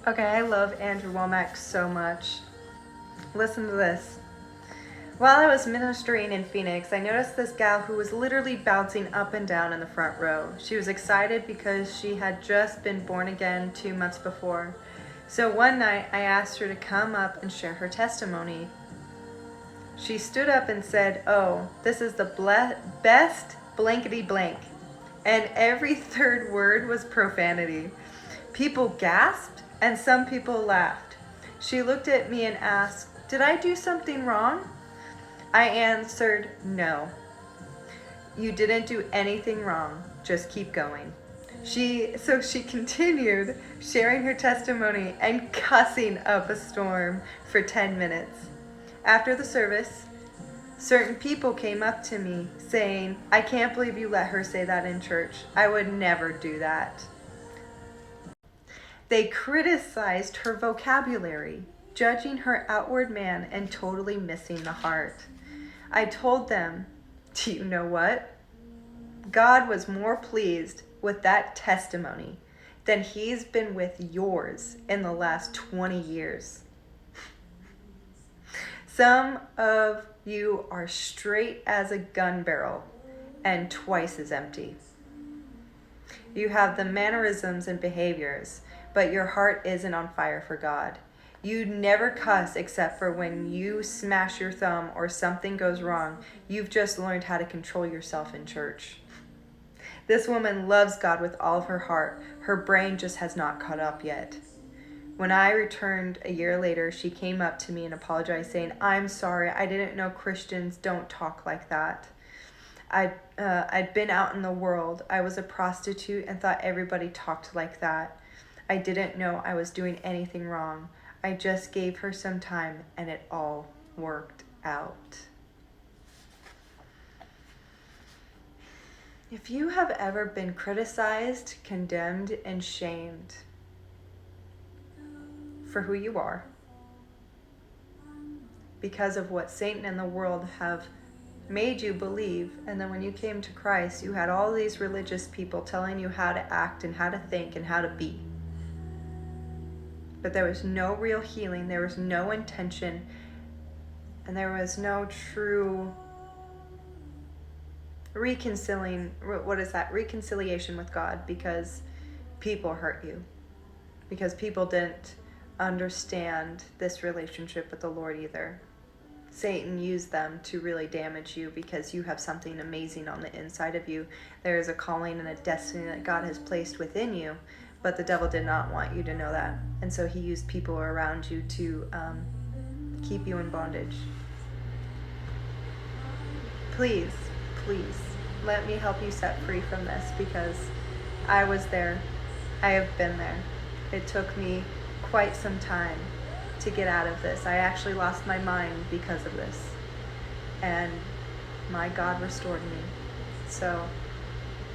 Okay, I love Andrew Womack so much. Listen to this. While I was ministering in Phoenix, I noticed this gal who was literally bouncing up and down in the front row. She was excited because she had just been born again 2 months before. So one night I asked her to come up and share her testimony. She stood up and said, "Oh, this is the best blankety blank." And every third word was profanity. People gasped and some people laughed. She looked at me and asked, "Did I do something wrong?" I answered, "No. You didn't do anything wrong. Just keep going." So she continued sharing her testimony and cussing up a storm for 10 minutes. After the service, certain people came up to me saying, "I can't believe you let her say that in church. I would never do that." They criticized her vocabulary, judging her outward man and totally missing the heart. I told them, "Do you know what? God was more pleased with that testimony than he's been with yours in the last 20 years. Some of you are straight as a gun barrel and twice as empty. You have the mannerisms and behaviors, but your heart isn't on fire for God. You never cuss except for when you smash your thumb or something goes wrong. You've just learned how to control yourself in church." This woman loves God with all of her heart. Her brain just has not caught up yet. When I returned a year later, she came up to me and apologized, saying, "I'm sorry, I didn't know Christians don't talk like that. I'd been out in the world. I was a prostitute and thought everybody talked like that. I didn't know I was doing anything wrong. I just gave her some time and it all worked out." If you have ever been criticized, condemned, and shamed for who you are because of what Satan and the world have made you believe, and then when you came to Christ, you had all these religious people telling you how to act and how to think and how to be, but there was no real healing, there was no intention, and there was no true reconciliation with God, because people hurt you, because people didn't understand this relationship with the Lord either. Satan used them to really damage you because you have something amazing on the inside of you. There is a calling and a destiny that God has placed within you, but the devil did not want you to know that. And so he used people around you to keep you in bondage. Please, let me help you set free from this, because I was there. I have been there. It took me quite some time to get out of this. I actually lost my mind because of this. And my God restored me. So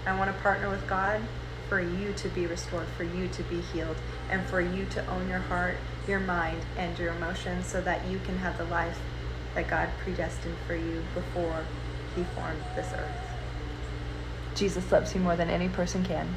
I want to partner with God for you to be restored, for you to be healed, and for you to own your heart, your mind, and your emotions so that you can have the life that God predestined for you before he formed this earth. Jesus loves you more than any person can.